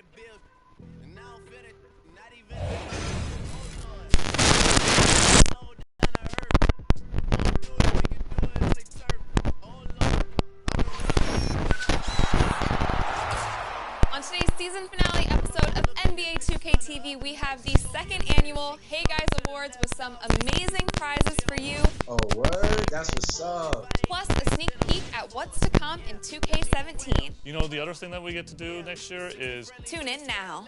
On today's season finale episode of NBA2k TV, we have the second annual Hey Guys Awards with some amazing prizes for you. Oh, word? That's what's up. Plus a sneak peek at what's to come in 2K17. You know, the other thing that we get to do next year is... Tune in now.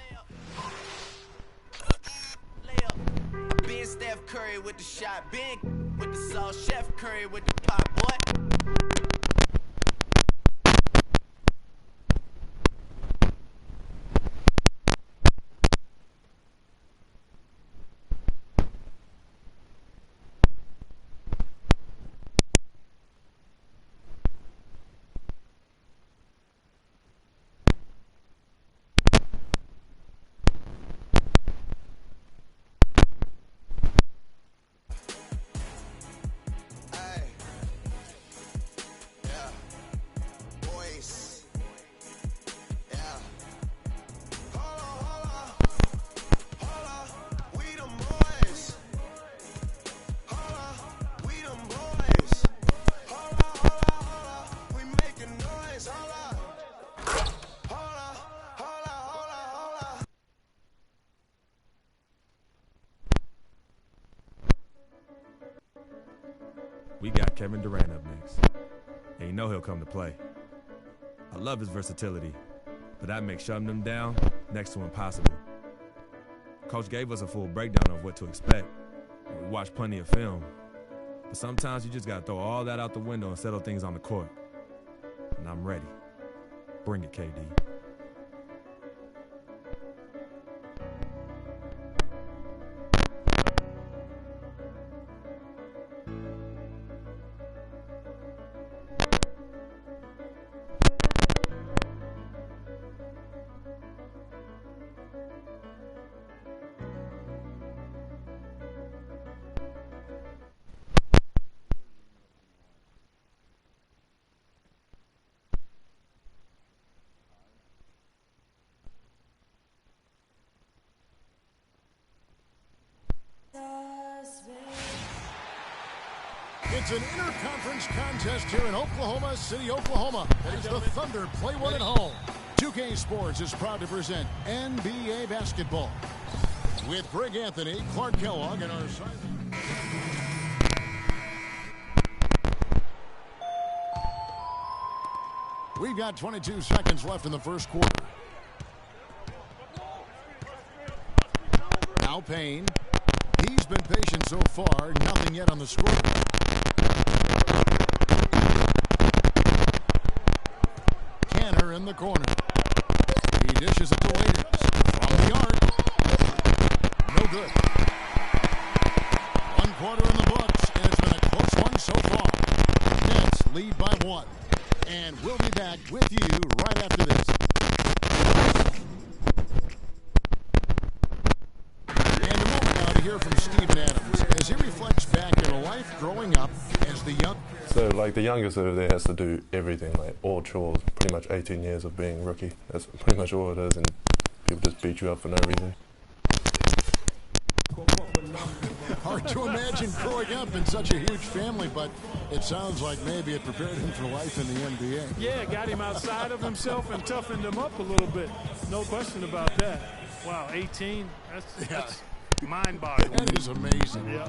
Ben Steph Curry with the shot, Ben with the sauce, Chef Curry with the pot, boy. We got Kevin Durant up next, and you know he'll come to play. I love his versatility, but that makes shutting him down next to impossible. Coach gave us a full breakdown of what to expect, and we watched plenty of film. But sometimes you just gotta throw all that out the window and settle things on the court. And I'm ready. Bring it, KD. It's an interconference contest here in Oklahoma City, Oklahoma, as the Thunder play one at home. 2K Sports is proud to present NBA basketball with Greg Anthony, Clark Kellogg, and our side. We've got 22 seconds left in the first quarter. Now Payne. He's been patient so far, nothing yet on the score. Canner in the corner. He dishes it to Waiters. From the arc. No good. 1 quarter in the books, and it's been a close one so far. Nets lead by 1. And we'll be back with you right after this. And a moment now to hear from Steven Adams as he reflects back on life growing up as the young. So, like, the youngest over there has to do everything, like all chores, pretty much 18 years of being rookie. That's pretty much all it is, and people just beat you up for no reason. Hard to imagine growing up in such a huge family, but it sounds like maybe it prepared him for life in the NBA. Yeah, got him outside of himself and toughened him up a little bit. No question about that. Wow, 18, that's mind-boggling. That is amazing. Yeah.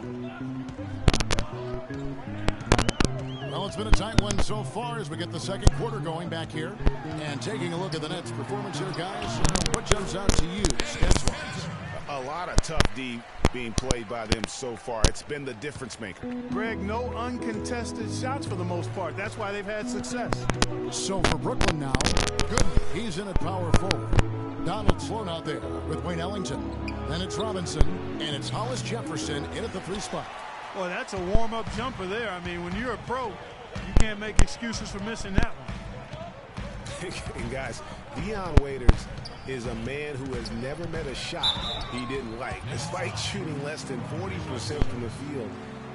Well, it's been a tight one so far as we get the second quarter going back here. And taking a look at the Nets' performance here, guys, what jumps out to you, stats-wise? A lot of tough D being played by them so far. It's been the difference maker. Greg, no uncontested shots for the most part. That's why they've had success. So for Brooklyn now, good. He's in at power forward. Donald Sloan out there with Wayne Ellington. Then it's Robinson, and it's Hollis Jefferson in at the 3 spot. Well, that's a warm-up jumper there. I mean, when you're a pro, you can't make excuses for missing that one. And guys, Dion Waiters is a man who has never met a shot he didn't like. Despite shooting less than 40% from the field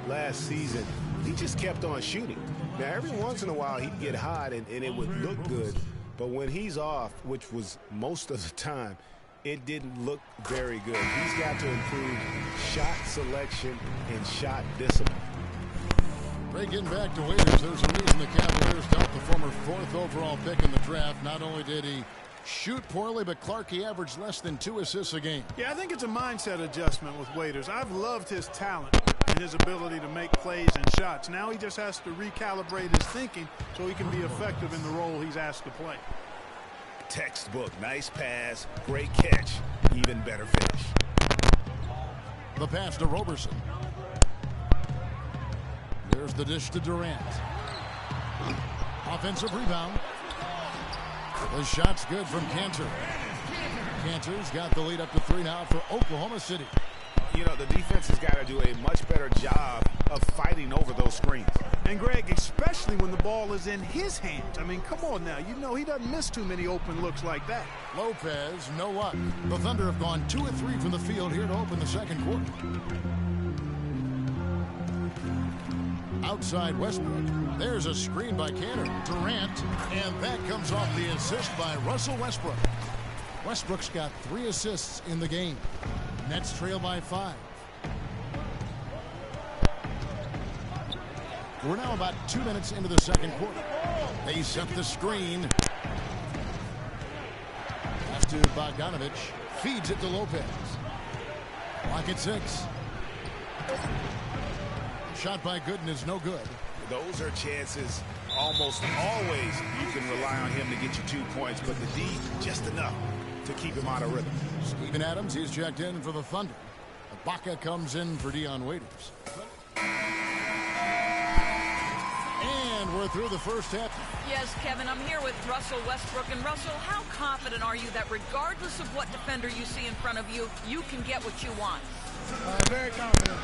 last season, he just kept on shooting. Now, every once in a while, he'd get hot and it would look good, But when he's off, which was most of the time, it didn't look very good. He's got to improve shot selection and shot discipline. Right, getting back to Waiters, there's a reason the Cavaliers dealt the former 4th overall pick in the draft. Not only did he shoot poorly, but Clark, he averaged less than 2 assists a game. Yeah, I think it's a mindset adjustment with Waiters. I've loved his talent and his ability to make plays and shots. Now he just has to recalibrate his thinking so he can be effective in the role he's asked to play. Textbook, nice pass, great catch, even better finish. The pass to Roberson. There's the dish to Durant. Offensive rebound. The shot's good from Cantor. Cantor's got the lead up to 3 now for Oklahoma City. You know, the defense has got to do a much better job of fighting over those screens. And, Greg, especially when the ball is in his hands. I mean, come on now. You know he doesn't miss too many open looks like that. Lopez, no luck. The Thunder have gone 2 of 3 from the field here to open the second quarter. Outside Westbrook. There's a screen by Cantor. Durant, and that comes off the assist by Russell Westbrook. Westbrook's got 3 assists in the game. Nets trail by 5. We're now about 2 minutes into the second quarter. They set the screen. Pass to Bogdanovich. Feeds it to Lopez. Clock at 6. Shot by Gooden is no good. Those are chances almost always you can rely on him to get you 2 points, but the D just enough to keep him out of rhythm. Steven Adams, he's checked in for the Thunder. Ibaka comes in for Dion Waiters. And we're through the first half. Yes, Kevin, I'm here with Russell Westbrook. And Russell, how confident are you that regardless of what defender you see in front of you, you can get what you want? Very confident.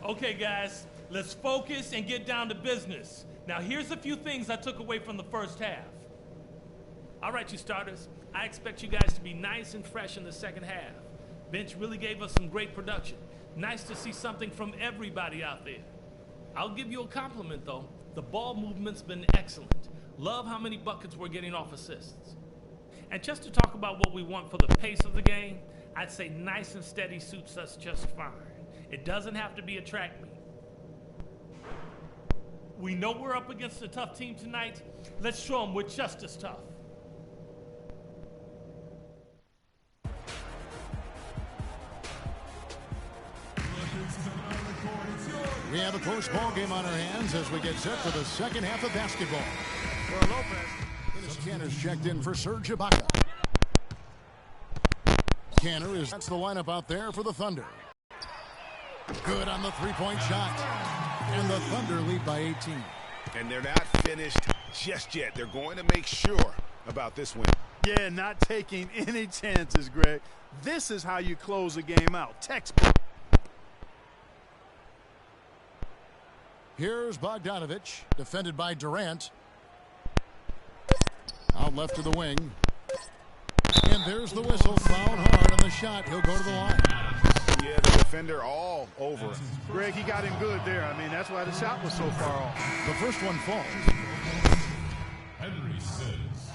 Okay, guys, let's focus and get down to business. Now, here's a few things I took away from the first half. All right, you starters, I expect you guys to be nice and fresh in the second half. Bench really gave us some great production. Nice to see something from everybody out there. I'll give you a compliment, though. The ball movement's been excellent. Love how many buckets we're getting off assists. And just to talk about what we want for the pace of the game, I'd say nice and steady suits us just fine. It doesn't have to be a track meet. We know we're up against a tough team tonight. Let's show them we're just as tough. We have a close ball game on our hands as we get set for the second half of basketball. Well, Lopez. Cantor's checked in for Serge Ibaka. Cantor is that's the lineup out there for the Thunder. Good on the three-point shot. And the Thunder lead by 18. And they're not finished just yet. They're going to make sure about this win. Yeah, not taking any chances, Greg. This is how you close a game out. Textbook. Here's Bogdanovich, defended by Durant. Out left to the wing. And there's the whistle. Fouled hard on the shot. He'll go to the line. Yeah, the defender all over him. Greg, he got him good there. I mean, that's why the shot was so far off. The first one falls. Henry Sims.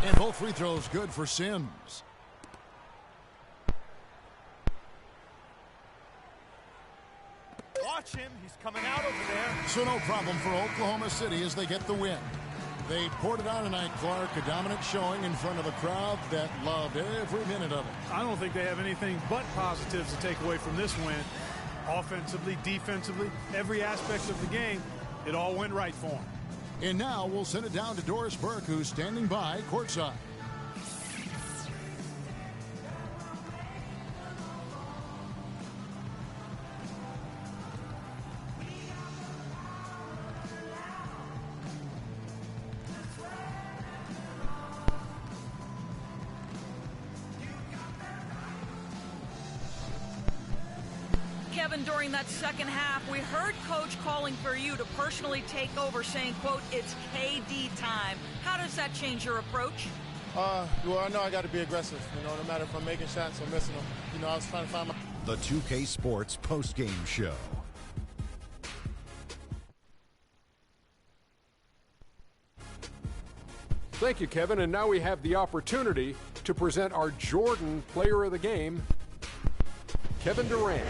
And both free throws good for Sims. Watch him. He's coming out over there. So no problem for Oklahoma City as they get the win. They poured it on tonight, Clark. A dominant showing in front of a crowd that loved every minute of it. I don't think they have anything but positives to take away from this win. Offensively, defensively, every aspect of the game, it all went right for them. And now we'll send it down to Doris Burke, who's standing by courtside. Kevin, during that second half, we heard Coach calling for you to personally take over, saying, quote, it's KD time. How does that change your approach? Well, I know I got to be aggressive, no matter if I'm making shots or missing them. I was trying to find my... The 2K Sports postgame show. Thank you, Kevin. And now we have the opportunity to present our Jordan Player of the Game, Kevin Durant.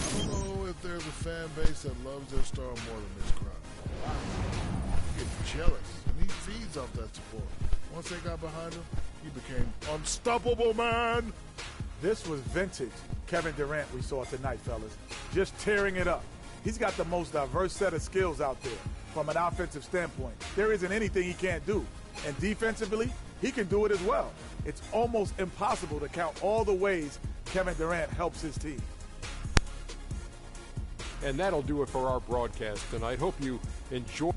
I don't know if there's a fan base that loves their star more than this crowd. He gets jealous, and he feeds off that support. Once they got behind him, he became unstoppable, man. This was vintage Kevin Durant we saw tonight, fellas. Just tearing it up. He's got the most diverse set of skills out there from an offensive standpoint. There isn't anything he can't do. And defensively, he can do it as well. It's almost impossible to count all the ways Kevin Durant helps his team. And that'll do it for our broadcast tonight. Hope you enjoy.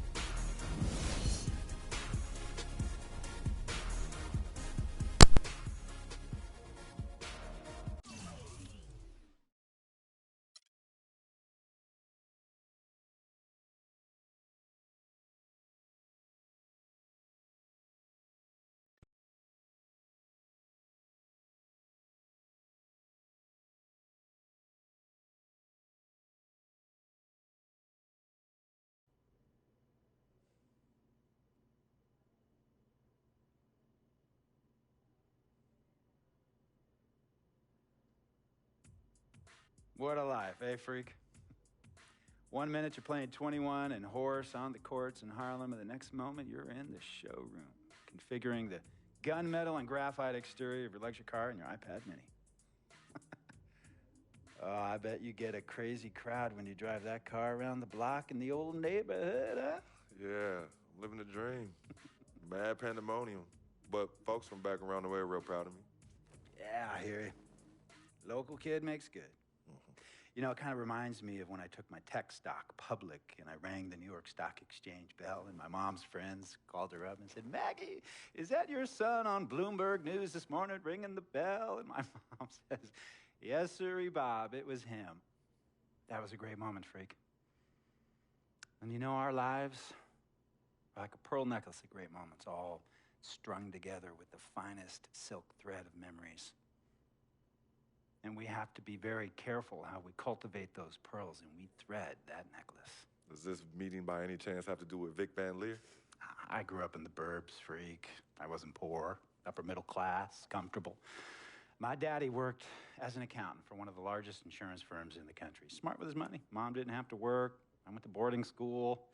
What a life, eh, freak? 1 minute you're playing 21 and horse on the courts in Harlem, and the next moment you're in the showroom, configuring the gunmetal and graphite exterior of your luxury car and your iPad mini. Oh, I bet you get a crazy crowd when you drive that car around the block in the old neighborhood, huh? Yeah, I'm living the dream. Mad pandemonium. But folks from back around the way are real proud of me. Yeah, I hear you. Local kid makes good. It kind of reminds me of when I took my tech stock public and I rang the New York Stock Exchange bell, and my mom's friends called her up and said, Maggie, is that your son on Bloomberg News this morning ringing the bell? And my mom says, yes, sirree, Bob, it was him. That was a great moment, freak. And our lives are like a pearl necklace of great moments, all strung together with the finest silk thread of memories. And we have to be very careful how we cultivate those pearls and we thread that necklace. Does this meeting by any chance have to do with Vic Van Leer? I grew up in the burbs, freak. I wasn't poor, upper middle class, comfortable. My daddy worked as an accountant for one of the largest insurance firms in the country. Smart with his money. Mom didn't have to work. I went to boarding school.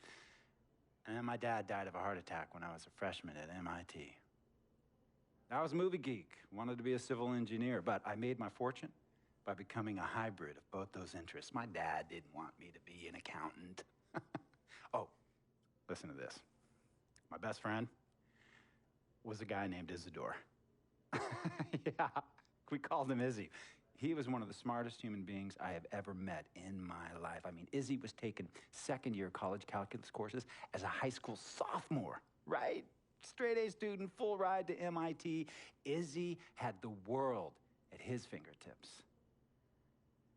And my dad died of a heart attack when I was a freshman at MIT. I was a movie geek, wanted to be a civil engineer, but I made my fortune by becoming a hybrid of both those interests. My dad didn't want me to be an accountant. Oh, listen to this. My best friend was a guy named Isidore. Yeah, we called him Izzy. He was one of the smartest human beings I have ever met in my life. I mean, Izzy was taking second-year college calculus courses as a high school sophomore, right? Straight-A student, full ride to MIT. Izzy had the world at his fingertips.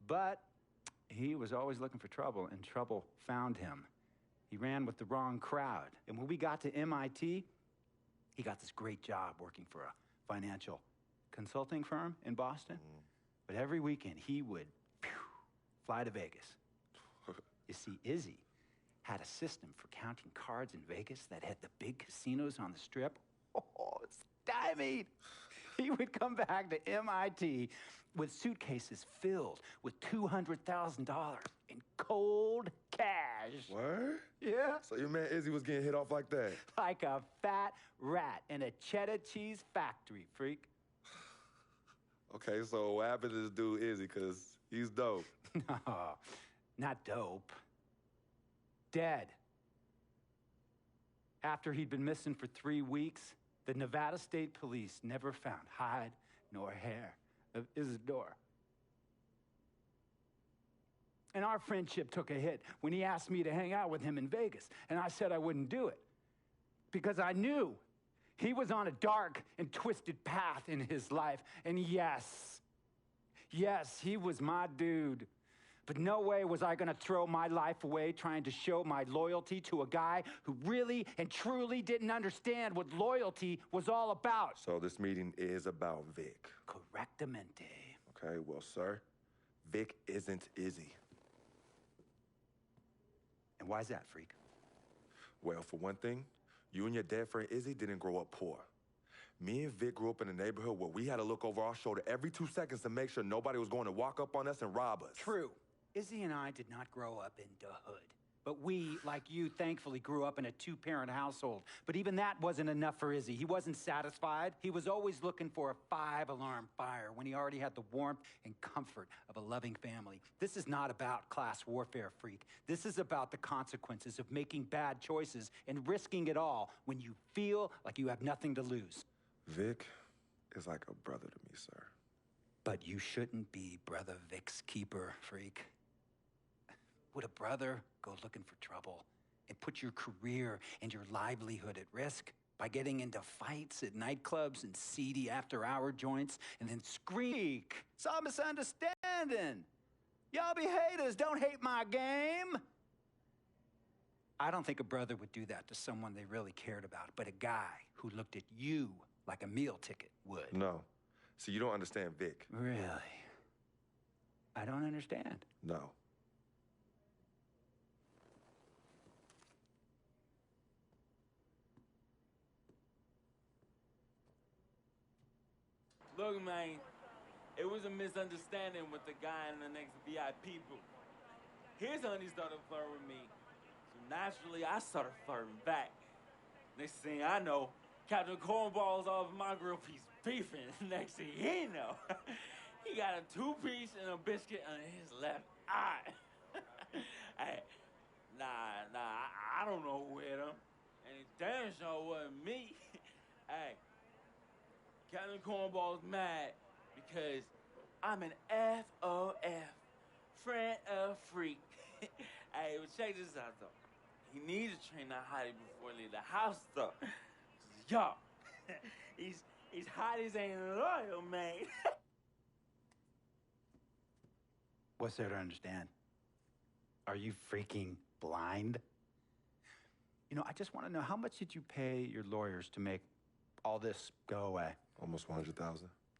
But he was always looking for trouble, and trouble found him. He ran with the wrong crowd. And when we got to MIT, he got this great job working for a financial consulting firm in Boston. But every weekend, he would fly to Vegas. You see, Izzy had a system for counting cards in Vegas that had the big casinos on the Strip. Oh, it's stymied. He would come back to MIT with suitcases filled with $200,000 in cold cash. Word? Yeah. So your man Izzy was getting hit off like that? Like a fat rat in a cheddar cheese factory, freak. Okay, so what happened to this dude Izzy? Because he's dope. No, not dope. Dead. After he'd been missing for 3 weeks, the Nevada State Police never found hide nor hair of Isidore. And our friendship took a hit when he asked me to hang out with him in Vegas, and I said I wouldn't do it because I knew he was on a dark and twisted path in his life. And yes, he was my dude. But no way was I gonna throw my life away trying to show my loyalty to a guy who really and truly didn't understand what loyalty was all about. So this meeting is about Vic. Correctamente. Okay, well, sir, Vic isn't Izzy. And why's that, freak? Well, for one thing, you and your dead friend Izzy didn't grow up poor. Me and Vic grew up in a neighborhood where we had to look over our shoulder every 2 seconds to make sure nobody was going to walk up on us and rob us. True. Izzy and I did not grow up in the hood. But we, like you, thankfully grew up in a two-parent household. But even that wasn't enough for Izzy. He wasn't satisfied. He was always looking for a 5-alarm fire when he already had the warmth and comfort of a loving family. This is not about class warfare, freak. This is about the consequences of making bad choices and risking it all when you feel like you have nothing to lose. Vic is like a brother to me, sir. But you shouldn't be Brother Vic's keeper, freak. Would a brother go looking for trouble and put your career and your livelihood at risk by getting into fights at nightclubs and seedy after-hour joints and then scream, "It's all misunderstanding. Y'all be haters, don't hate my game"? I don't think a brother would do that to someone they really cared about, but a guy who looked at you like a meal ticket would. No. See, you don't understand Vic. Really? I don't understand. No. Look, man, it was a misunderstanding with the guy in the next VIP booth. His honey started flirting with me, so naturally I started flirting back. Next thing I know, Captain Cornball's off my grill piece beefing. Next thing he know, he got a 2-piece and a biscuit under his left eye. Hey, I don't know who hit him, and it damn sure wasn't me. Hey. Captain Cornball's mad because I'm an FOF, friend of freak. Hey, but check this out, though. He needs to train that hottie before he leave the house, though. Yo, he's hotties ain't loyal, man. What's there to understand? Are you freaking blind? You know, I just want to know, how much did you pay your lawyers to make all this go away? Almost $100,000.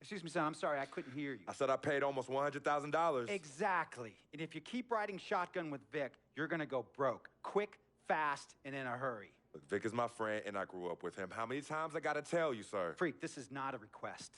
Excuse me, son, I'm sorry, I couldn't hear you. I said I paid almost $100,000. Exactly. And if you keep riding shotgun with Vic, you're gonna go broke. Quick, fast, and in a hurry. Look, Vic is my friend, and I grew up with him. How many times I gotta tell you, sir? Freak, this is not a request.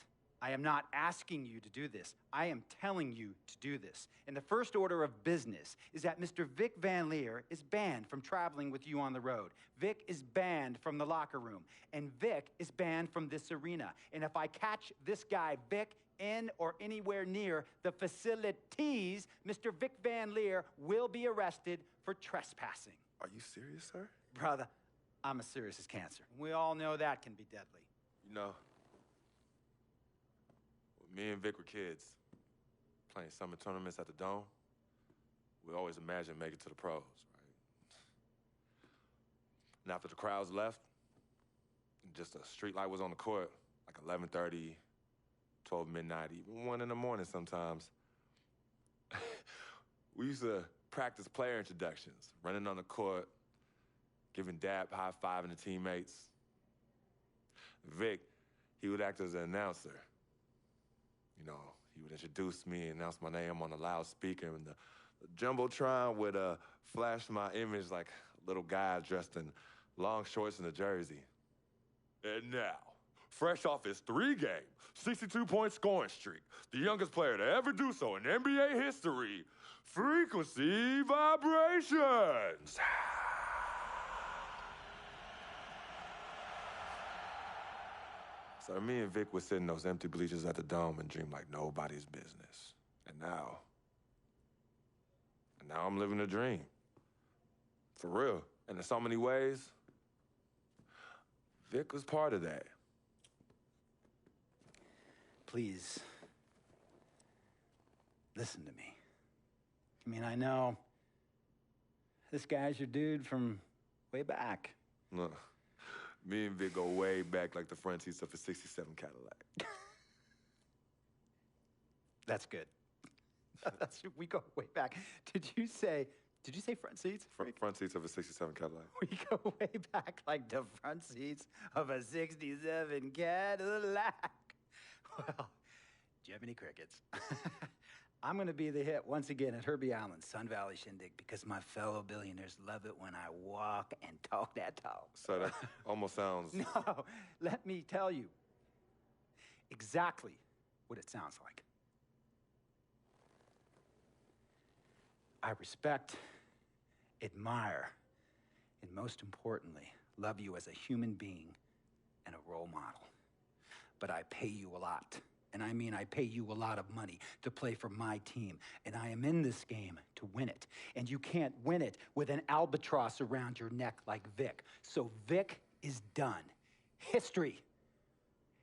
I am not asking you to do this. I am telling you to do this. And the first order of business is that Mr. Vic Van Leer is banned from traveling with you on the road. Vic is banned from the locker room. And Vic is banned from this arena. And if I catch this guy, Vic, in or anywhere near the facilities, Mr. Vic Van Leer will be arrested for trespassing. Are you serious, sir? Brother, I'm as serious as cancer. We all know that can be deadly. You know, when me and Vic were kids, playing summer tournaments at the Dome, we always imagined making it to the pros, right? And after the crowds left, just a street light was on the court, like 11:30, 12 midnight, even 1 in the morning sometimes. We used to practice player introductions, running on the court, giving dap, high-fiving the teammates. Vic, he would act as an announcer. You know, he would introduce me, announce my name on the loudspeaker, and the Jumbotron would flash my image like a little guy dressed in long shorts and a jersey. And now, fresh off his 3-game, 62-point scoring streak, the youngest player to ever do so in NBA history, Frequency Vibrations. So me and Vic would sit in those empty bleachers at the Dome and dream like nobody's business. And now I'm living a dream. For real. And in so many ways, Vic was part of that. Please, listen to me. I mean, I know this guy's your dude from way back. Look, me and Vic go way back like the front seats of a 67 Cadillac. That's good. We go way back. Did you say front seats? Front seats of a 67 Cadillac. We go way back like the front seats of a 67 Cadillac. Well, Jiminy Crickets. I'm going to be the hit once again at Herbie Allen's Sun Valley Shindig because my fellow billionaires love it when I walk and talk that talk. So that almost sounds... No, let me tell you exactly what it sounds like. I respect, admire, and most importantly, love you as a human being and a role model. But I pay you a lot. And I mean, I pay you a lot of money to play for my team. And I am in this game to win it. And you can't win it with an albatross around your neck like Vic. So Vic is done. History.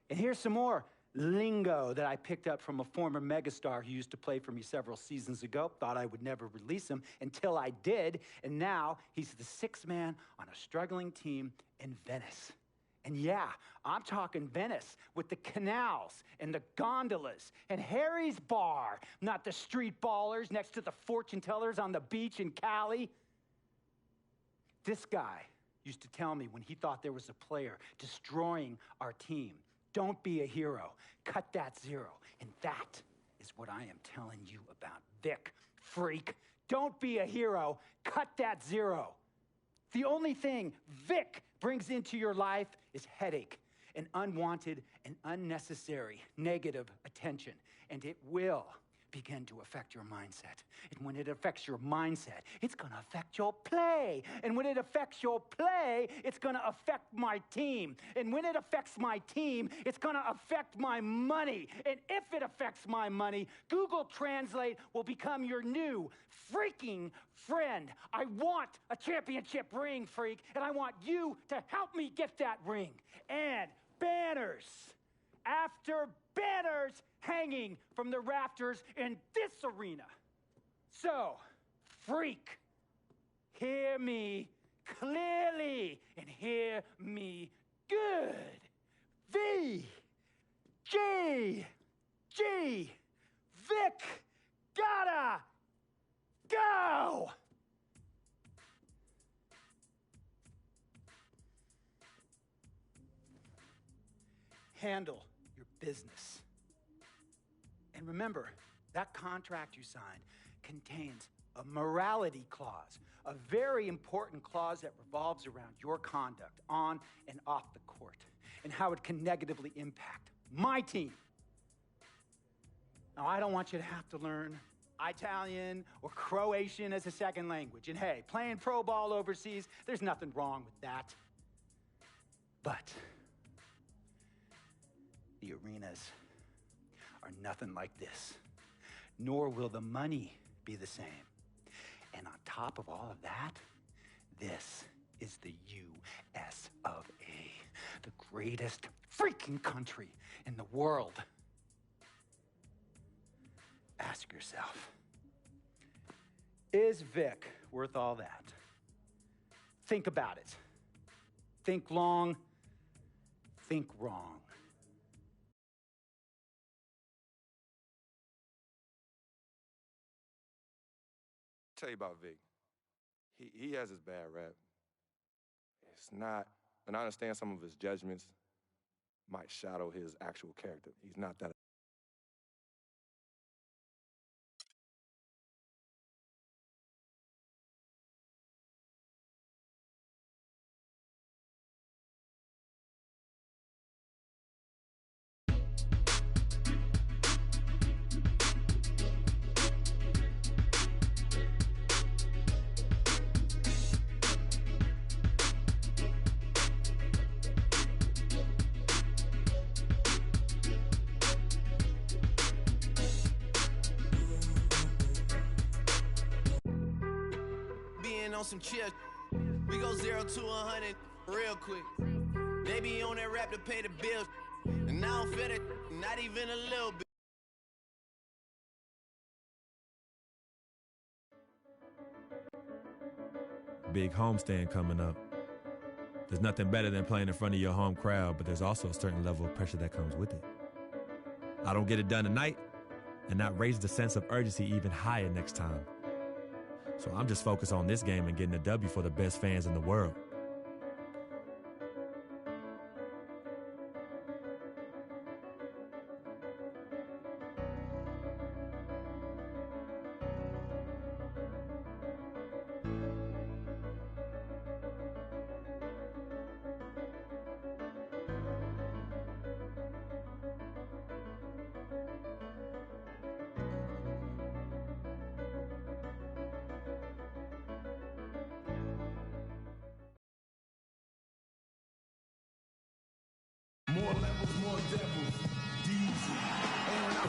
And here's some more lingo that I picked up from a former megastar who used to play for me several seasons ago. Thought I would never release him until I did. And now he's the sixth man on a struggling team in Venice. And yeah, I'm talking Venice with the canals and the gondolas and Harry's bar, not the street ballers next to the fortune tellers on the beach in Cali. This guy used to tell me when he thought there was a player destroying our team, don't be a hero, cut that zero. And that is what I am telling you about Vic, freak. Don't be a hero, cut that zero. The only thing Vic brings into your life is headache and unwanted and unnecessary negative attention. And it will begin to affect your mindset. And when it affects your mindset, it's going to affect your play. And when it affects your play, it's going to affect my team. And when it affects my team, it's going to affect my money. And if it affects my money, Google Translate will become your new freaking friend. I want a championship ring, freak, and I want you to help me get that ring. And banners after banners hanging from the rafters in this arena. So, freak, hear me clearly and hear me good. V, G, Vic, gotta go! Handle your business. And remember, that contract you signed contains a morality clause, a very important clause that revolves around your conduct on and off the court, and how it can negatively impact my team. Now, I don't want you to have to learn Italian or Croatian as a second language. And hey, playing pro ball overseas, there's nothing wrong with that. But the arenas are nothing like this, nor will the money be the same. And on top of all of that, this is the U.S. of A., the greatest freaking country in the world. Ask yourself, is Vic worth all that? Think about it. Think long, think wrong. Tell you about Vic. He has his bad rap. It's not, and I understand some of his judgments might shadow his actual character. He's not that. On some chill, we go 0 to 100 real quick. They be on that rap to pay the bills, and I don't feel it, not even a little bit. Big homestand coming up. There's nothing better than playing in front of your home crowd, but there's also a certain level of pressure that comes with it. I don't get it done tonight, and not raise the sense of urgency even higher next time. So I'm just focused on this game and getting a W for the best fans in the world. More levels, more devils.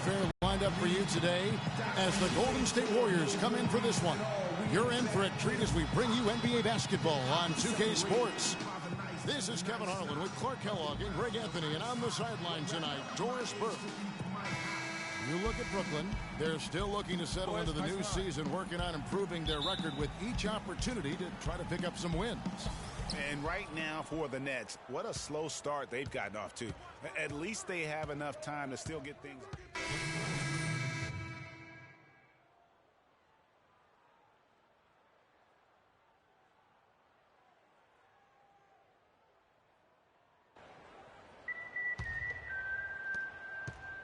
Fair lined up for you today as the Golden State Warriors come in for this one. You're in for a treat as we bring you NBA basketball on 2K Sports. This is Kevin Harlan with Clark Kellogg and Greg Anthony, and on the sideline tonight, Doris Burke. You look at Brooklyn, they're still looking to settle into the new season, working on improving their record with each opportunity to try to pick up some wins. And right now for the Nets, what a slow start they've gotten off to. At least they have enough time to still get things.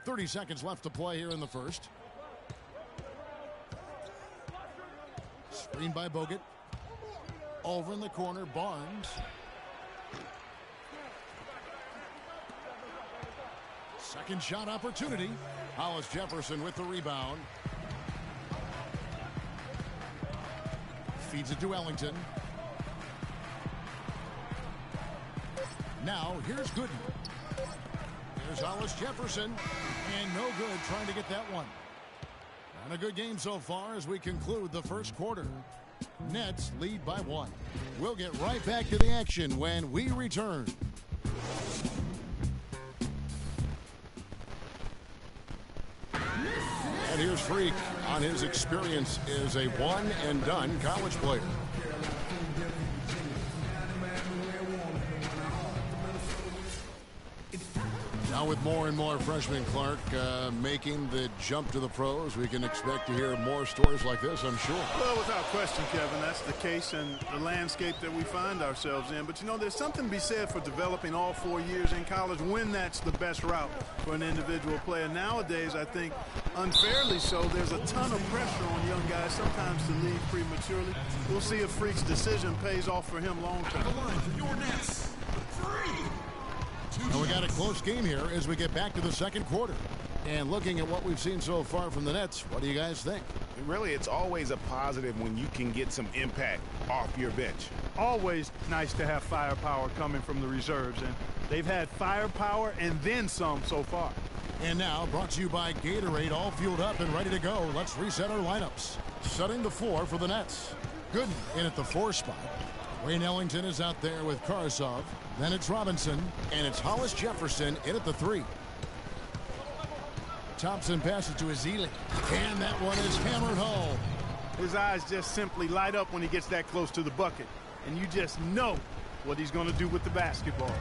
.30 seconds left to play here in the first. Screen by Bogut. Over in the corner, Barnes. Second shot opportunity. Hollis Jefferson with the rebound. Feeds it to Ellington. Now, here's Gooden. There's Hollis Jefferson. And no good trying to get that one. And a good game so far as we conclude the first quarter. Nets lead by 1. We'll get right back to the action when we return. And here's Freak on his experience as a one-and-done college player. Now with more and more freshmen, Clark, making the jump to the pros, we can expect to hear more stories like this, I'm sure. Well, without question, Kevin, that's the case in the landscape that we find ourselves in. But, you know, there's something to be said for developing all 4 years in college when that's the best route for an individual player. Nowadays, I think, unfairly so, there's a ton of pressure on young guys sometimes to leave prematurely. We'll see if Freak's decision pays off for him long term. The line for your Nets, and we got a close game here as we get back to the second quarter. And looking at what we've seen so far from the Nets, what do you guys think? Really, it's always a positive when you can get some impact off your bench. Always nice to have firepower coming from the reserves, and they've had firepower and then some so far. And now, brought to you by Gatorade, all fueled up and ready to go. Let's reset our lineups. Setting the 4 for the Nets. Gooden in at the 4 spot. Wayne Ellington is out there with Karsov. Then it's Robinson, and it's Hollis Jefferson in at the 3. Thompson passes to Ezeli, and that one is hammered home. His eyes just simply light up when he gets that close to the bucket, and you just know what he's going to do with the basketball.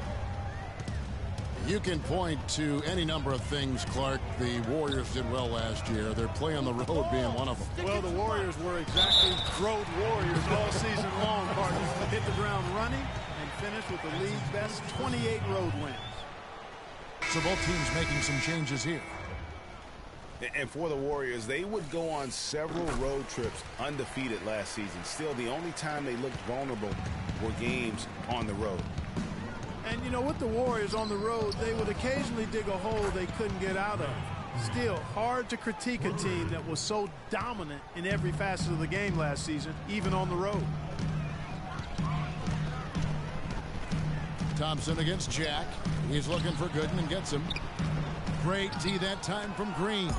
You can point to any number of things, Clark. The Warriors did well last year. Their play on the road being one of them. Well, the Warriors were exactly road warriors all season long, partners. Hit the ground running and finished with the league's best 28 road wins. So both teams making some changes here. And for the Warriors, they would go on several road trips undefeated last season. Still, the only time they looked vulnerable were games on the road. And, you know, with the Warriors on the road, they would occasionally dig a hole they couldn't get out of. Still, hard to critique a team that was so dominant in every facet of the game last season, even on the road. Thompson against Jack. He's looking for Gooden and gets him. Great tee that time from Green.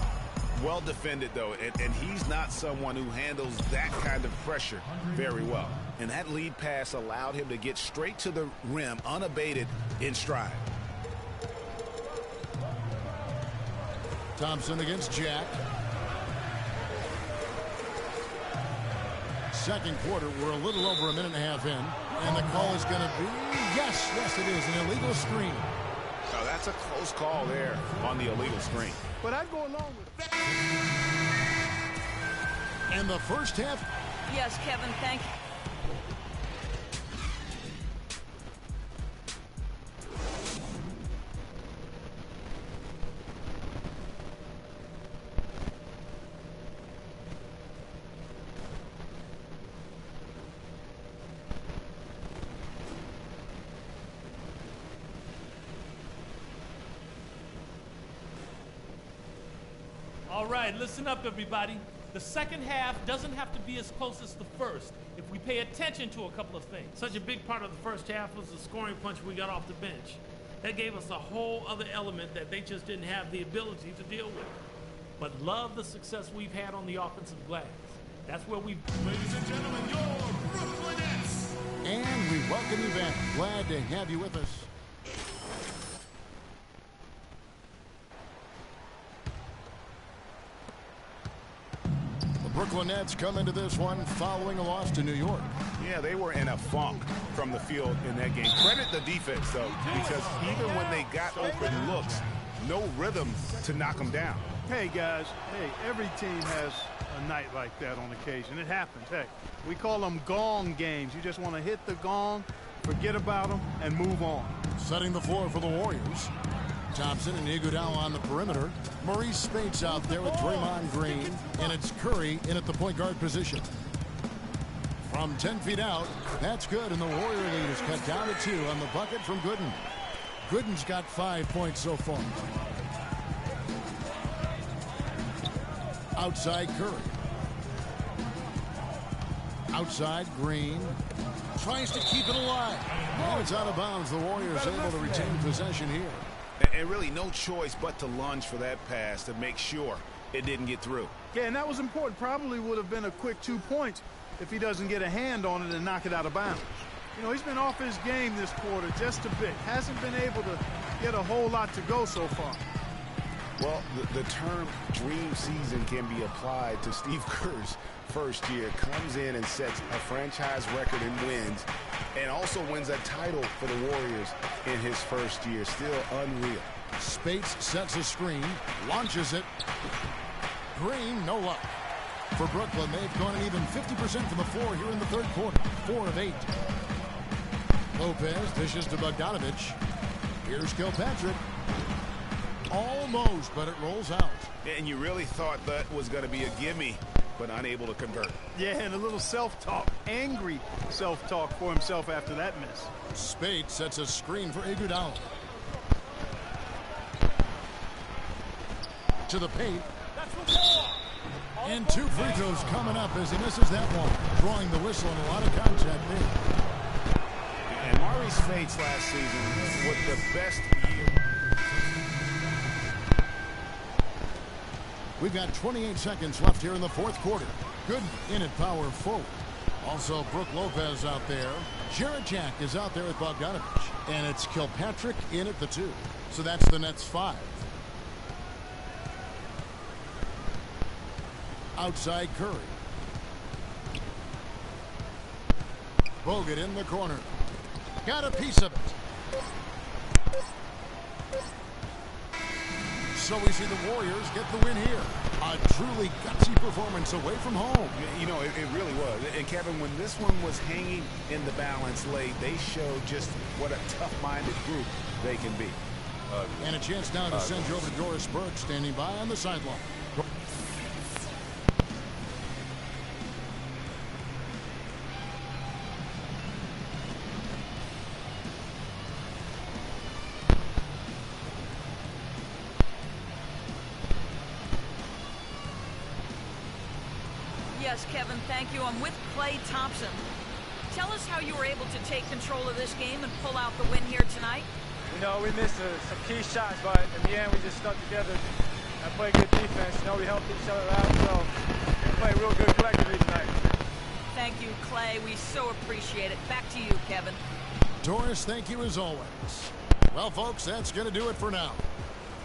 Well defended, though, and he's not someone who handles that kind of pressure very well. And that lead pass allowed him to get straight to the rim unabated in stride. Thompson against Jack. Second quarter, we're a little over a minute and a half in. And the call is going to be, yes, it is, an illegal screen. Oh, that's a close call there on the illegal screen. But I'd go along with it. And the first half. Yes, Kevin, thank you. All right, listen up, everybody. The second half doesn't have to be as close as the first if we pay attention to a couple of things. Such a big part of the first half was the scoring punch we got off the bench. That gave us a whole other element that they just didn't have the ability to deal with. But love the success we've had on the offensive glass. That's where we've... Ladies and gentlemen, your Brooklyn Nets. And we welcome you back. Glad to have you with us. Brooklyn Nets come into this one following a loss to New York. Yeah, they were in a funk from the field in that game. Credit the defense, though, because even when they got open looks, no rhythm to knock them down. Hey, guys, hey, every team has a night like that on occasion. It happens. Hey, we call them gong games. You just want to hit the gong, forget about them, and move on. Setting the floor for the Warriors. Thompson and Iguodala on the perimeter. Maurice Spates out there with Draymond Green. And it's Curry in at the point guard position. From 10 feet out, that's good. And the Warrior lead is cut down to 2 on the bucket from Gooden. Gooden's got 5 points so far. Outside Curry. Outside Green. Tries to keep it alive. And it's out of bounds. The Warriors able to retain possession here. And really no choice but to lunge for that pass to make sure it didn't get through. Yeah, and that was important. Probably would have been a quick 2 points if he doesn't get a hand on it and knock it out of bounds. You know, he's been off his game this quarter just a bit. Hasn't been able to get a whole lot to go so far. Well, the term dream season can be applied to Steve Kerr's first year. Comes in and sets a franchise record in wins and also wins a title for the Warriors in his first year. Still unreal. Spates sets a screen, launches it. Green, no luck. For Brooklyn, they've gone an even 50% from the floor here in the third quarter. 4 of 8. Lopez dishes to Bogdanovich. Here's Kilpatrick. Almost, but it rolls out. And you really thought that was going to be a gimme, but unable to convert. Yeah, and a little self-talk, angry self-talk for himself after that miss. Spates sets a screen for Iguodala. To the paint. And 2 free throws coming up as he misses that one. Drawing the whistle and a lot of contact there. And Maurice Spates last season was the best year. We've got 28 seconds left here in the fourth quarter. Good in at power forward. Also, Brook Lopez out there. Jarrett Jack is out there with Bogdanovich. And it's Kilpatrick in at the 2. So that's the Nets 5. Outside Curry. Bogut in the corner. Got a piece of it. So we see the Warriors get the win here. A truly gutsy performance away from home. You know, it really was. And Kevin, when this one was hanging in the balance late, they showed just what a tough-minded group they can be. And a chance now to send you over to Doris Burke standing by on the sideline. Yes, Kevin, thank you. I'm with Klay Thompson. Tell us how you were able to take control of this game and pull out the win here tonight. You know, we missed some key shots, but in the end, we just stuck together and played good defense. You know, we helped each other out, so we played real good collectively tonight. Thank you, Klay. We so appreciate it. Back to you, Kevin. Doris, thank you as always. Well, folks, that's going to do it for now.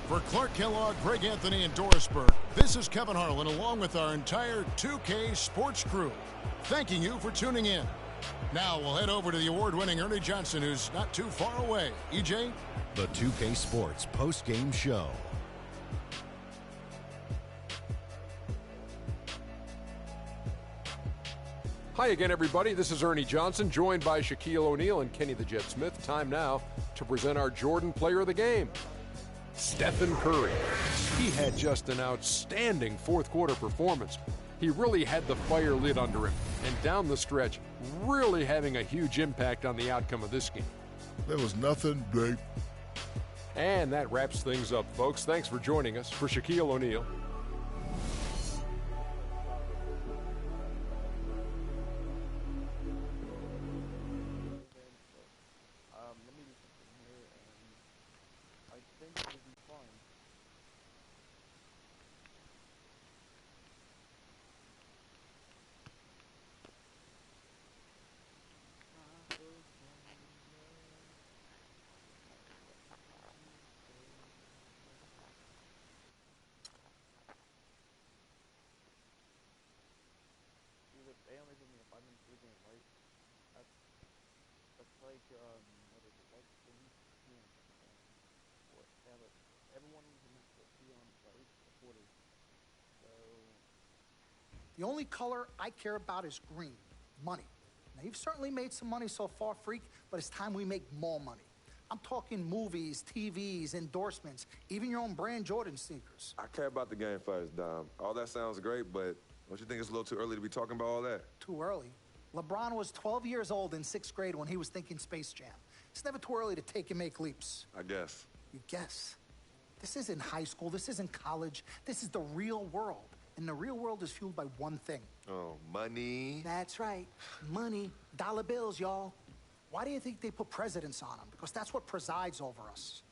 For Clark Kellogg, Greg Anthony, and Doris Burke, this is Kevin Harlan along with our entire 2K Sports crew, thanking you for tuning in. Now we'll head over to the award-winning Ernie Johnson, who's not too far away. EJ? The 2K Sports post-game show. Hi again, everybody. This is Ernie Johnson, joined by Shaquille O'Neal and Kenny the Jet Smith. Time now to present our Jordan Player of the Game, Stephen Curry. He had just an outstanding fourth-quarter performance. He really had the fire lit under him, and down the stretch, really having a huge impact on the outcome of this game. There was nothing big. And that wraps things up, folks. Thanks for joining us. For Shaquille O'Neal, They only give me a 5 minute pregame, right? That's like, what is it, like 3 p.m. Everyone was in that be on, right? The quarters. So. The only color I care about is green, money. Now, you've certainly made some money so far, Freak, but it's time we make more money. I'm talking movies, TVs, endorsements, even your own brand Jordan sneakers. I care about the game first, Dom. All that sounds great, but don't you think it's a little too early to be talking about all that? Too early? LeBron was 12 years old in 6th grade when he was thinking Space Jam. It's never too early to take and make leaps. I guess. You guess? This isn't high school. This isn't college. This is the real world. And the real world is fueled by one thing. Oh, money. That's right. Money. Dollar bills, y'all. Why do you think they put presidents on them? Because that's what presides over us.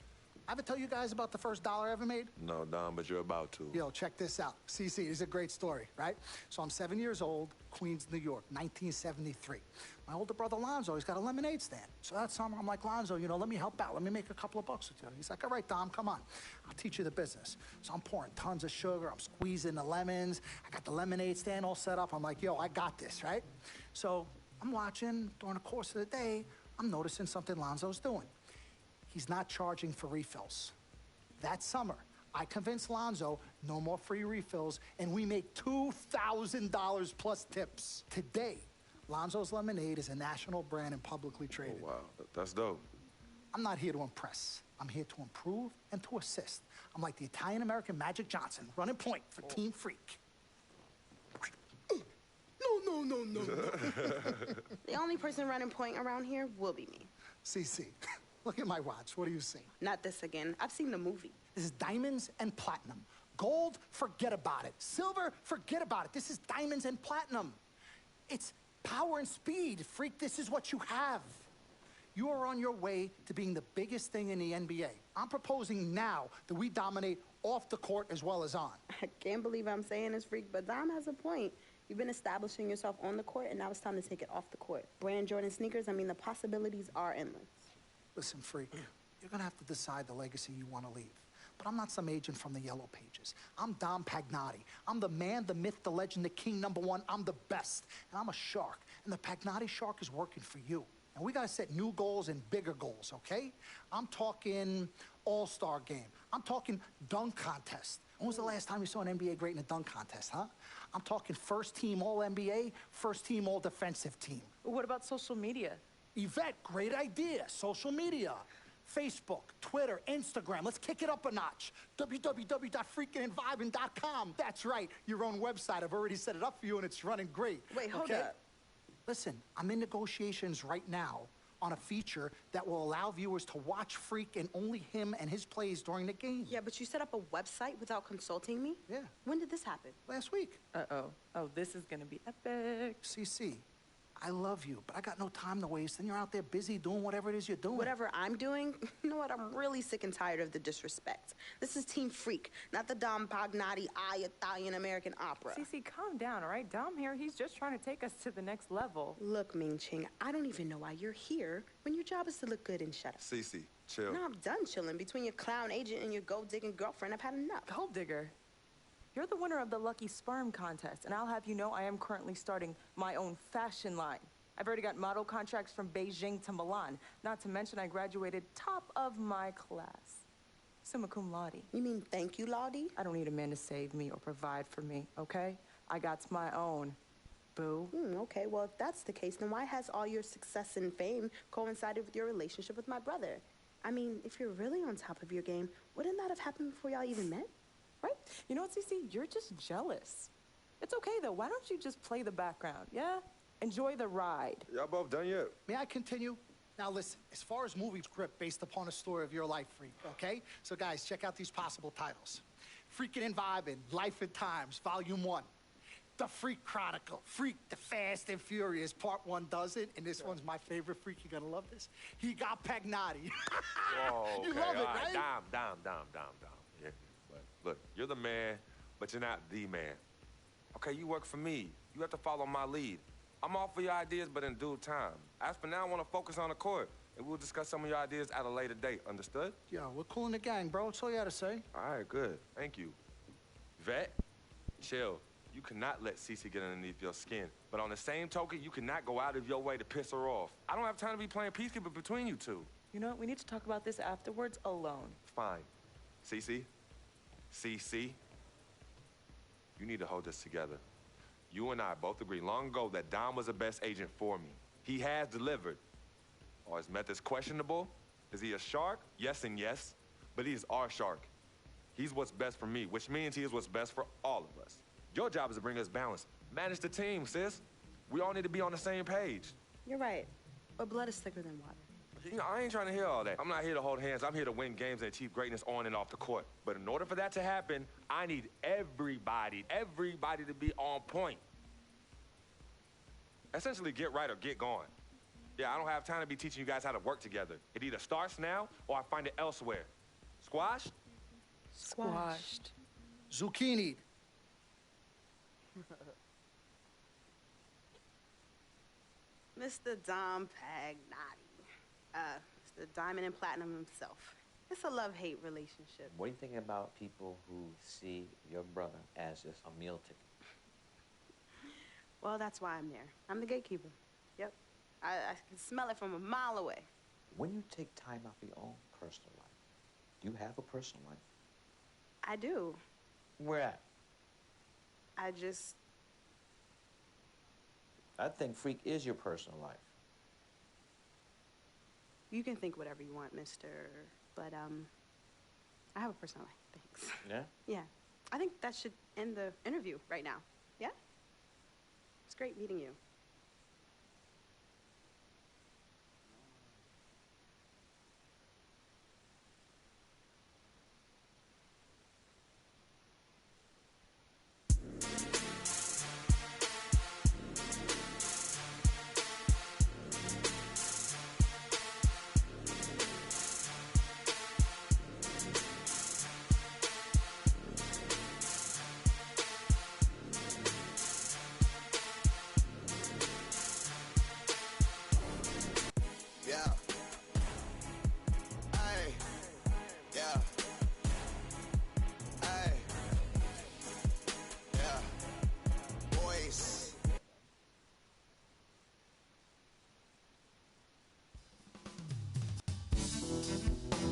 I ever tell you guys about the first dollar I ever made? No, Dom, but you're about to. Yo, check this out. CC, it's a great story, right? So I'm 7 years old, Queens, New York, 1973. My older brother, Lonzo, he's got a lemonade stand. So that summer, I'm like, Lonzo, let me help out. Let me make a couple of bucks with you. He's like, all right, Dom, come on. I'll teach you the business. So I'm pouring tons of sugar. I'm squeezing the lemons. I got the lemonade stand all set up. I'm like, yo, I got this, right? So I'm watching during the course of the day. I'm noticing something Lonzo's doing. He's not charging for refills. That summer, I convinced Lonzo no more free refills, and we make $2,000 plus tips. Today, Lonzo's Lemonade is a national brand and publicly traded. Oh, wow. That's dope. I'm not here to impress. I'm here to improve and to assist. I'm like the Italian-American Magic Johnson, running point for Team Freak. No. The only person running point around here will be me. CC, look at my watch. What do you see? Not this again. I've seen the movie. This is diamonds and platinum. Gold, forget about it. Silver, forget about it. This is diamonds and platinum. It's power and speed. Freak, this is what you have. You are on your way to being the biggest thing in the NBA. I'm proposing now that we dominate off the court as well as on. I can't believe I'm saying this, Freak, but Dom has a point. You've been establishing yourself on the court, and now it's time to take it off the court. Brand Jordan sneakers, I mean, the possibilities are endless. Listen, Freak, you're going to have to decide the legacy you want to leave. But I'm not some agent from the Yellow Pages. I'm Dom Pagnotti. I'm the man, the myth, the legend, the king, #1. I'm the best. And I'm a shark. And the Pagnotti shark is working for you. And we got to set new goals and bigger goals, okay? I'm talking all-star game. I'm talking dunk contest. When was the last time you saw an NBA great in a dunk contest, huh? I'm talking first team All-NBA, first team All-Defensive team. What about social media? Yvette, great idea. Social media. Facebook, Twitter, Instagram. Let's kick it up a notch. www.freakingandvibing.com. That's right, your own website. I've already set it up for you, and it's running great. Wait, hold up. Listen, I'm in negotiations right now on a feature that will allow viewers to watch Freak and only him and his plays during the game. Yeah, but you set up a website without consulting me? Yeah. When did this happen? Last week. Uh-oh. Oh, this is gonna be epic. CC, I love you, but I got no time to waste, and you're out there busy doing whatever it is you're doing. Whatever I'm doing, you know what? I'm really sick and tired of the disrespect. This is Team Freak, not the Dom Pagnotti Italian-American opera. Cece, calm down, all right? Dom here, he's just trying to take us to the next level. Look, Ming Ching, I don't even know why you're here when your job is to look good and shut up. Cece, chill. No, I'm done chilling. Between your clown agent and your gold-digging girlfriend, I've had enough. Gold digger? You're the winner of the Lucky Sperm contest, and I'll have you know I am currently starting my own fashion line. I've already got model contracts from Beijing to Milan. Not to mention I graduated top of my class. Summa cum laude. You mean thank you, Laude? I don't need a man to save me or provide for me, okay? I got my own. Boo. Okay, well, if that's the case, then why has all your success and fame coincided with your relationship with my brother? I mean, if you're really on top of your game, wouldn't that have happened before y'all even met? Right? You know what, Cece? You're just jealous. It's okay, though. Why don't you just play the background, yeah? Enjoy the ride. Y'all both done yet? May I continue? Now listen, as far as movie script based upon a story of your life, Freak, okay? So guys, check out these possible titles. Freakin' and Vibin', Life and Times, Volume 1. The Freak Chronicle, Freak the Fast and Furious, Part 1 does it, and this one's my favorite, Freak, you're gonna love this. He got Pagnotti. Whoa, You okay, love it, all right? Dom. Yeah, but look, you're the man, but you're not the man. Okay, you work for me. You have to follow my lead. I'm all for your ideas, but in due time. As for now, I want to focus on the court, and we'll discuss some of your ideas at a later date. Understood? Yeah, we're cool in the gang, bro. That's all you gotta say. All right, good. Thank you. Vet, chill. You cannot let Cece get underneath your skin. But on the same token, you cannot go out of your way to piss her off. I don't have time to be playing peacekeeper between you two. You know what? We need to talk about this afterwards alone. Fine. Cece, you need to hold this together. You and I both agreed long ago that Dom was the best agent for me. He has delivered. Are his methods questionable? Is he a shark? Yes and yes. But he is our shark. He's what's best for me, which means he is what's best for all of us. Your job is to bring us balance. Manage the team, sis. We all need to be on the same page. You're right. But blood is thicker than water. You know, I ain't trying to hear all that. I'm not here to hold hands. I'm here to win games and achieve greatness on and off the court. But in order for that to happen, I need everybody to be on point. Essentially, get right or get gone. Yeah, I don't have time to be teaching you guys how to work together. It either starts now or I find it elsewhere. Squashed? Squashed. Zucchini. Mr. Dom Pagnotti. Mr. Diamond and Platinum himself. It's a love-hate relationship. What do you think about people who see your brother as just a meal ticket? Well, that's why I'm there. I'm the gatekeeper. Yep. I can smell it from a mile away. When you take time out for your own personal life, do you have a personal life? I do. Where at? I think Freak is your personal life. You can think whatever you want, mister. But, I have a personal life. Thanks. Yeah? Yeah. I think that should end the interview right now. Yeah? It's great meeting you.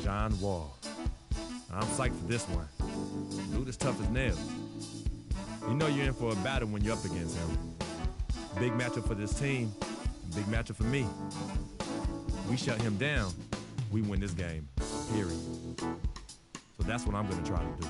John Wall. I'm psyched for this one. Dude is tough as nails. You know you're in for a battle when you're up against him. Big matchup for this team, big matchup for me. We shut him down, we win this game, period. So that's what I'm gonna try to do.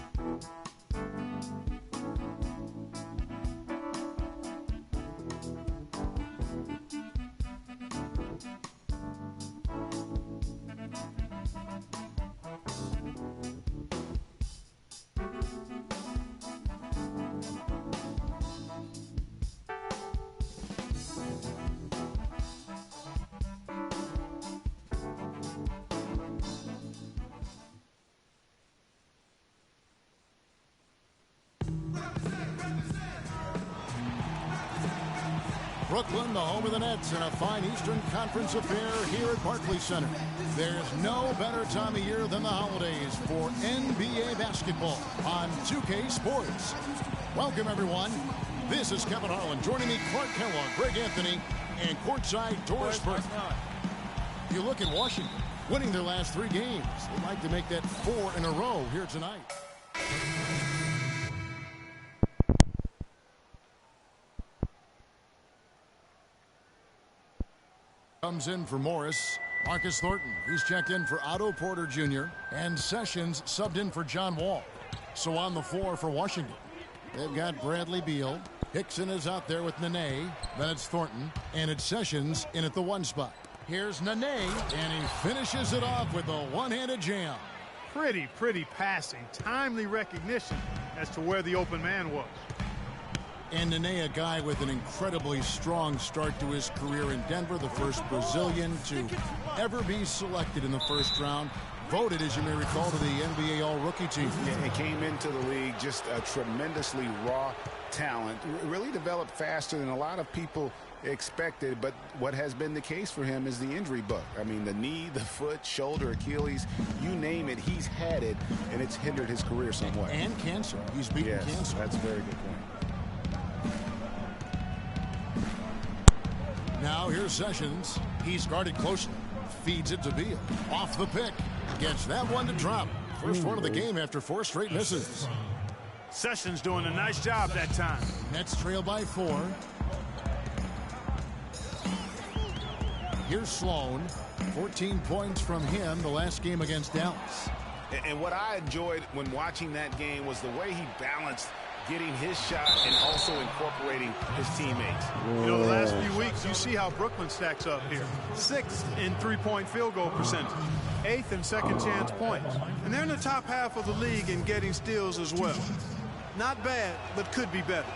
Brooklyn, the home of the Nets, in a fine Eastern Conference affair here at Barclays Center. There's no better time of year than the holidays for NBA basketball on 2K Sports. Welcome, everyone. This is Kevin Harlan. Joining me, Clark Kellogg, Greg Anthony, and courtside doors first. You look at Washington, winning their last 3 games. They'd like to make that 4 in a row here tonight. Comes in for Morris. Marcus Thornton, he's checked in for Otto Porter Jr. And Sessions subbed in for John Wall. So on the floor for Washington, they've got Bradley Beal. Hickson is out there with Nene. Then it's Thornton. And it's Sessions in at the 1 spot. Here's Nene, and he finishes it off with a one-handed jam. Pretty passing. Timely recognition as to where the open man was. And Nene, a guy with an incredibly strong start to his career in Denver, the first Brazilian to ever be selected in the first round. Voted, as you may recall, to the NBA All-Rookie team. Yeah, he came into the league just a tremendously raw talent. Really developed faster than a lot of people expected, but what has been the case for him is the injury bug. I mean, the knee, the foot, shoulder, Achilles, you name it, he's had it, and it's hindered his career somewhat. And cancer. He's beaten cancer. That's a very good point. Now here's Sessions. He's guarded closely. Feeds it to Beal. Off the pick. Gets that one to drop. First one of the game after 4 straight misses. Sessions doing a nice job that time. Nets trail by 4. Here's Sloan. 14 points from him the last game against Dallas. And what I enjoyed when watching that game was the way he balanced getting his shot and also incorporating his teammates. You know, the last few weeks, you see how Brooklyn stacks up here. 6th in three-point field goal percentage. 8th in second chance points. And they're in the top half of the league in getting steals as well. Not bad, but could be better.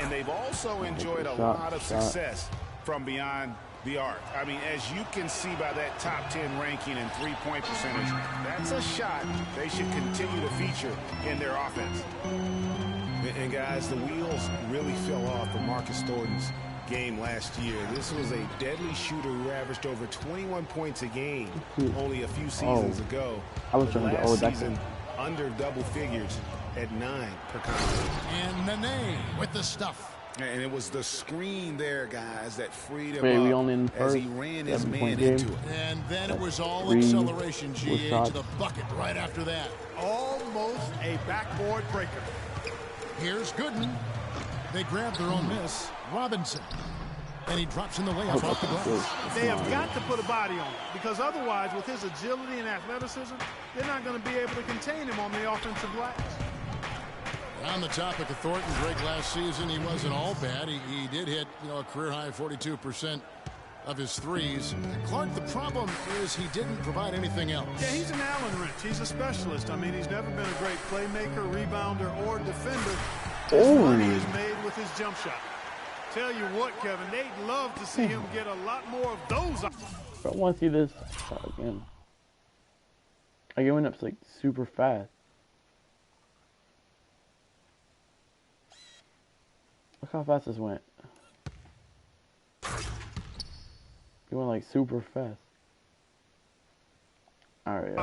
And they've also enjoyed a lot of success from beyond the arc. I mean, as you can see by that top 10 ranking and three-point percentage, that's a shot they should continue to feature in their offense. And guys, the wheels really fell off for Marcus Thornton's game last year. This was a deadly shooter who averaged over 21 points a game only a few seasons ago. I was trying to get last season under double figures at 9 per contest. And Nene with the stuff. And it was the screen there, guys, that freed him we up only in the as first he ran his 7-point man game. into it. And then it was all 3 acceleration, GA, shots. to the bucket right after that. Almost a backboard breaker. Here's Gooden. They grab their own miss. Robinson. And he drops in the layup off the glass. They have got to put a body on him, because otherwise, with his agility and athleticism, they're not going to be able to contain him on the offensive glass. On the topic of Thornton, Greg, last season, he wasn't all bad. He did hit, a career-high 42% of his threes. Clark, the problem is he didn't provide anything else. Yeah, he's an Allen wrench. He's a specialist. I mean, he's never been a great playmaker, rebounder, or defender. His money is made with his jump shot. Tell you what, Kevin, they'd love to see him get a lot more of those. I want to see this shot again. Like, it went up like super fast. Look how fast this went. It went like super fast. Alright.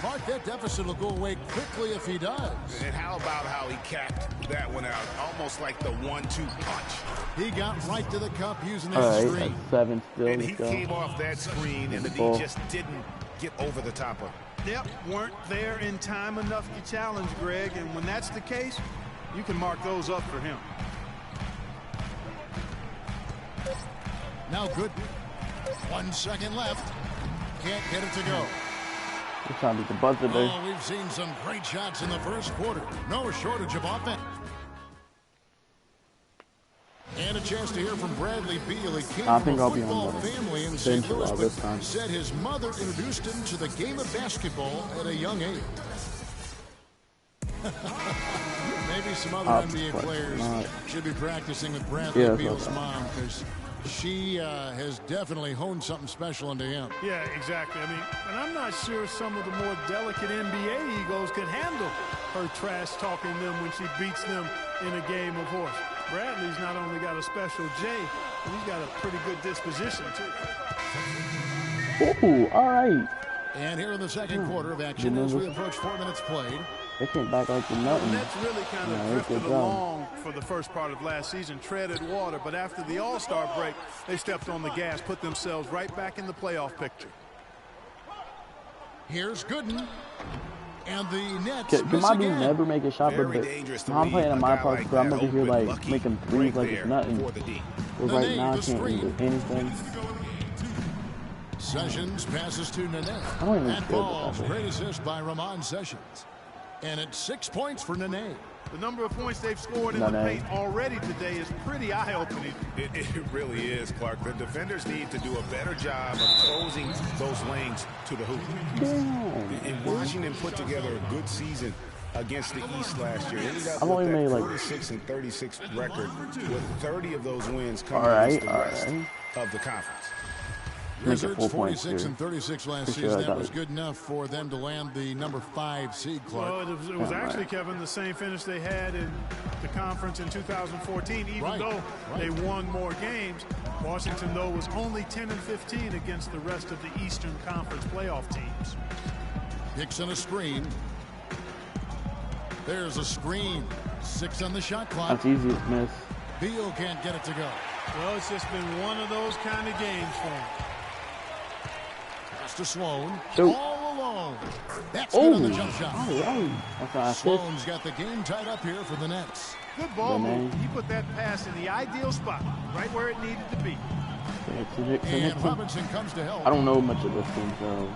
Clark, that deficit will go away quickly if he does. And how about how he capped that one out? Almost like the 1-2 punch. He got right to the cup using that screen. Alright, 7 still. And he came off that screen, and the D just didn't get over the top of it. Yep, weren't there in time enough to challenge Greg, and when that's the case, you can mark those up for him. Now good. 1 second left. Can't get it to go. We're trying to beat the buzzer there. Oh, we've seen some great shots in the first quarter. No shortage of offense. And a chance to hear from Bradley Beal. He came I from think a I'll be football on family in bench St. a Louis, lot but this time. said his mother introduced him to the game of basketball at a young age. Maybe some other NBA players should be practicing with Bradley Beal's mom, because she has definitely honed something special into him. Yeah, exactly. I mean, and I'm not sure some of the more delicate NBA egos could handle her trash talking them when she beats them in a game of horse. Bradley's not only got a special J, but he's got a pretty good disposition, too. Ooh, all right. And here in the second quarter of action, as we approach 4 minutes played, They came back like the nothing. The Nets really kind of drifted along for the first part of last season, treaded water, but after the All-Star break, they stepped on the gas, put themselves right back in the playoff picture. Here's Gooden. And the Nets Can my dude never make a shot? But I'm playing in my part, so I'm over here like making threes like it's nothing. But right now I can't do anything. Sessions passes to Nene. I don't even That ball's great assist by Ramon Sessions. And it's 6 points for Nene. The number of points they've scored in the paint already today is pretty eye-opening. It really is, Clark. The defenders need to do a better job of closing those lanes to the hoop. And Washington put together a good season against the East last year. Ended up with that 46-36 record, with 30 of those wins coming against the rest of the conference. Wizards 46 and 36 last season. That was good enough for them to land the number 5 seed, Clark. Well, it was actually, Kevin, the same finish they had in the conference in 2014, even though they won more games. Washington, though, was only 10 and 15 against the rest of the Eastern Conference playoff teams. Dixon a screen. There's a screen. 6 on the shot clock. That's easy to miss. Beal can't get it to go. Well, it's just been one of those kind of games for him. To Sloan, Shoot. all alone. That's good on the jump shot. That's Sloan's got the game tied up here for the Nets. Good ball move. He put that pass in the ideal spot, right where it needed to be. And Robinson comes to help. I don't know much of this team, so.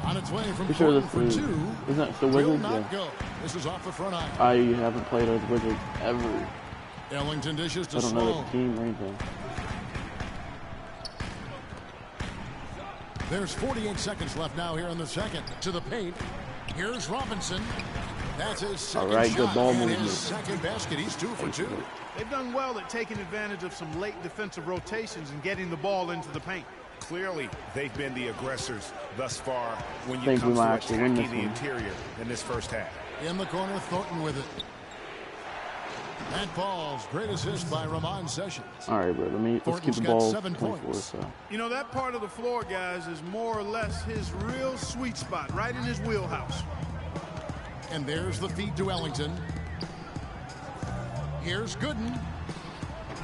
On its way from sure for this 2. Isn't that the Will Wizards? not go. This is off the front eye. I haven't played as Wizards ever. Ellington dishes to I don't know Sloan. the team or anything. There's 48 seconds left now here in the second. To the paint. Here's Robinson. That's his second shot. Good ball and movement. his second basket. He's 2 for 2. They've done well at taking advantage of some late defensive rotations and getting the ball into the paint. Clearly, they've been the aggressors thus far when you Think come we to might actually win attacking this the one. interior in this first half. In the corner, Thornton with it. That ball's great assist by Ramon Sessions. All right, bro. Let's keep the ball 24. So. You know, that part of the floor, guys, is more or less his real sweet spot, right in his wheelhouse. And there's the feed to Ellington. Here's Gooden.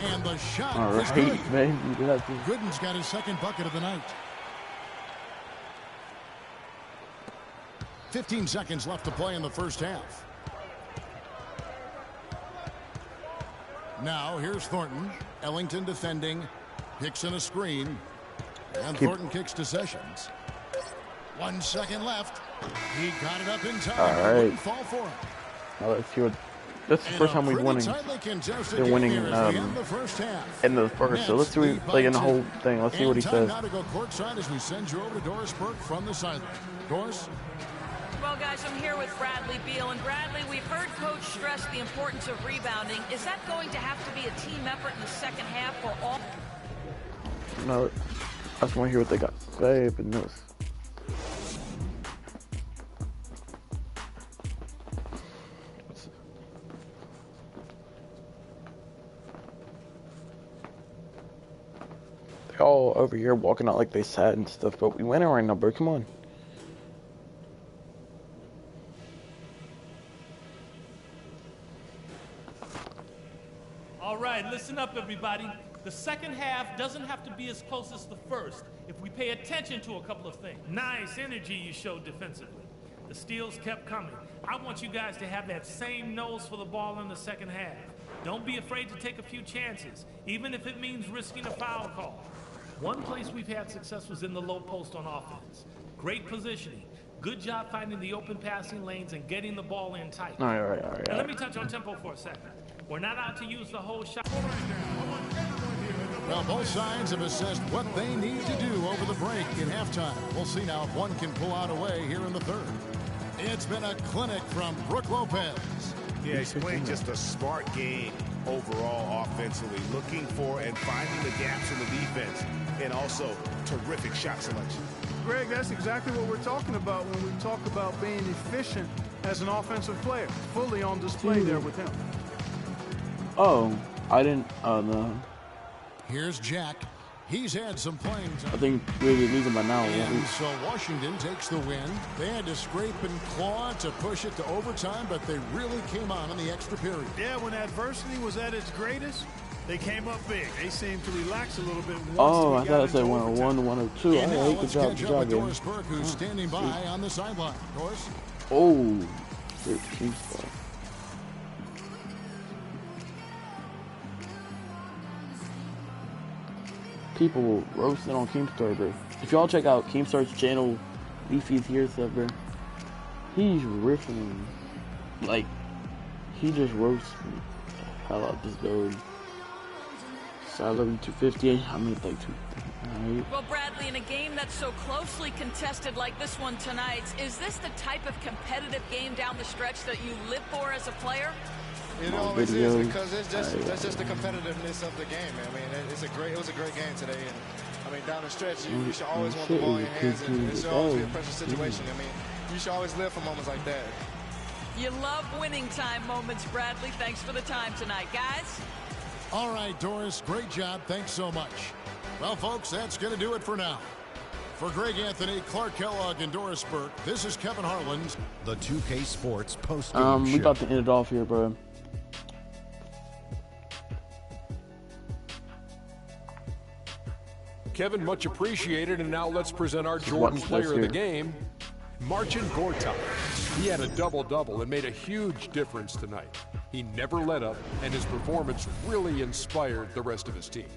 And the shot All is right, good. baby. Gooden's got his second bucket of the night. 15 seconds left to play in the first half. Now, here's Thornton. Ellington defending. Picks in a screen. And Thornton kicks to Sessions. 1 second left. He got it up in time. All right. Wouldn't fall for him. Now let's see what. This is the first time we've winning. They're winning in the first. So let's see what like in the whole thing. Let's see what he says. Now to go courtside as we send you over to Doris Burke from the sideline. Doris. Well, guys, I'm here with Bradley Beal. And Bradley, we've heard Coach stress the importance of rebounding. Is that going to have to be a team effort in the second half for all? No, I just want to hear what they got to say up in this. They're all over here walking out like they sad and stuff, but we winning right now, bro. Come on. All right, listen up, everybody. The second half doesn't have to be as close as the first if we pay attention to a couple of things. Nice energy you showed defensively. The steals kept coming. I want you guys to have that same nose for the ball in the second half. Don't be afraid to take a few chances, even if it means risking a foul call. One place we've had success was in the low post on offense. Great positioning. Good job finding the open passing lanes and getting the ball in tight. All right. And let me touch on tempo for a second. We're not out to use the whole shot. Well, both sides have assessed what they need to do over the break in halftime. We'll see now if one can pull out a way here in the third. It's been a clinic from Brook Lopez. Yeah, he's playing just a smart game overall offensively, looking for and finding the gaps in the defense, and also terrific shot selection. Greg, that's exactly what we're talking about when we talk about being efficient as an offensive player. Fully on display there with him. Oh, I didn't. Oh, no. Here's Jack. He's had some playing time. I think we're losing by now. And so Washington takes the win. They had to scrape and claw to push it to overtime, but they really came on in the extra period. Yeah, when adversity was at its greatest, they came up big. They seemed to relax a little bit. Oh, I thought I said 101, 102. And now Good let's job, catch good up job, with man. Doris Burke, who's standing by on the sideline. Doris? Oh, 13 spot. People roasting on Keemstar, bro. If y'all check out Keemstar's channel, Leafy's here stuff, bro. He's riffing, like, he just roasts the hell out this dude. Salary 250. I'm gonna take 250. Right. Well, Bradley, in a game that's so closely contested like this one tonight, is this the type of competitive game down the stretch that you live for as a player? It always is, because it's just that's just the competitiveness of the game. I mean, it was a great game today, and I mean down the stretch, you should always want the ball in your hands, and it should always be a pressure situation. I mean, you should always live for moments like that. You love winning time moments, Bradley. Thanks for the time tonight, guys. All right, Doris, great job. Thanks so much. Well, folks, that's going to do it for now. For Greg Anthony, Clark Kellogg, and Doris Burke, this is Kevin Harlan's The 2K Sports post-game show. We about to end it off here, bro. Kevin, much appreciated, and now let's present our Jordan player of the game, Marcin Gortat. He had a double-double and made a huge difference tonight. He never let up, and his performance really inspired the rest of his team.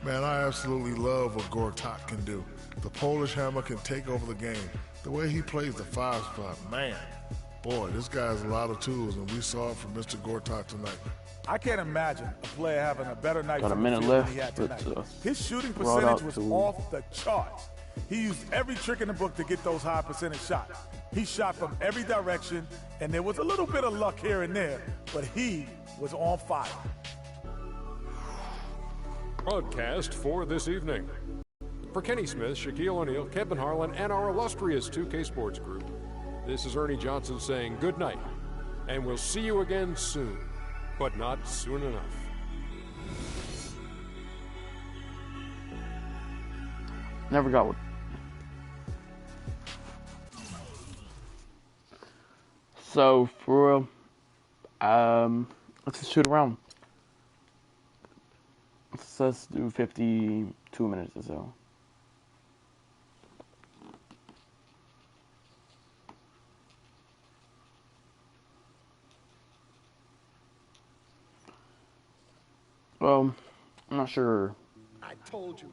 Man, I absolutely love what Gortat can do. The Polish Hammer can take over the game. The way he plays the 5 spot, man. Boy, this guy has a lot of tools, and we saw it from Mr. Gortat tonight. I can't imagine a player having a better night Got a from minute the field left. than he had tonight. Let's, His shooting roll percentage out was to- off the charts. He used every trick in the book to get those high percentage shots. He shot from every direction, and there was a little bit of luck here and there, but he was on fire. Broadcast for this evening. For Kenny Smith, Shaquille O'Neal, Kevin Harlan, and our illustrious 2K Sports Group, this is Ernie Johnson saying good night, and we'll see you again soon, but not soon enough. Never got one. So for let's just shoot around. Let's do 52 minutes or so. Well, I'm not sure. I told you,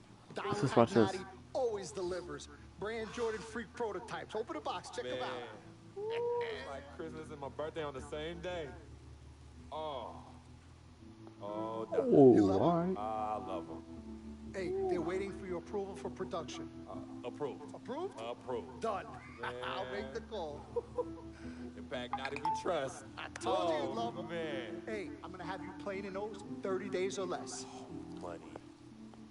This is what Don this- Magnati always delivers. Brand Jordan Freak prototypes. Open the box, check them out. My Christmas and my birthday on the same day. Oh, Oh, alright. I love them. Hey, they're waiting for your approval for production. Approved. Approved? Approved. Done. Man. I'll make the call. Impact Naughty we trust. I told you you'd love them. Man. Hey, I'm going to have you playing in those in 30 days or less. Money.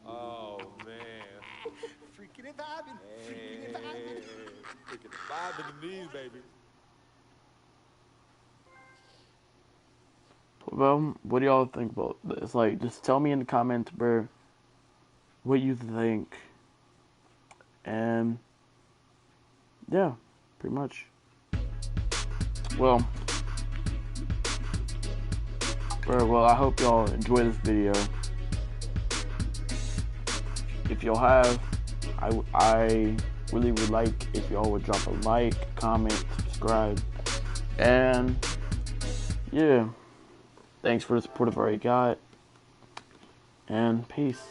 Oh, man. Freaking and vibing. Freaking and vibing. Freaking vibing the knees, baby. Well, what do y'all think about this? Like, just tell me in the comments, bro, what you think. And yeah, pretty much. Well, I hope y'all enjoy this video. If y'all have, I really would like if y'all would drop a like, comment, subscribe, and yeah. Thanks for the support I've already got, and peace.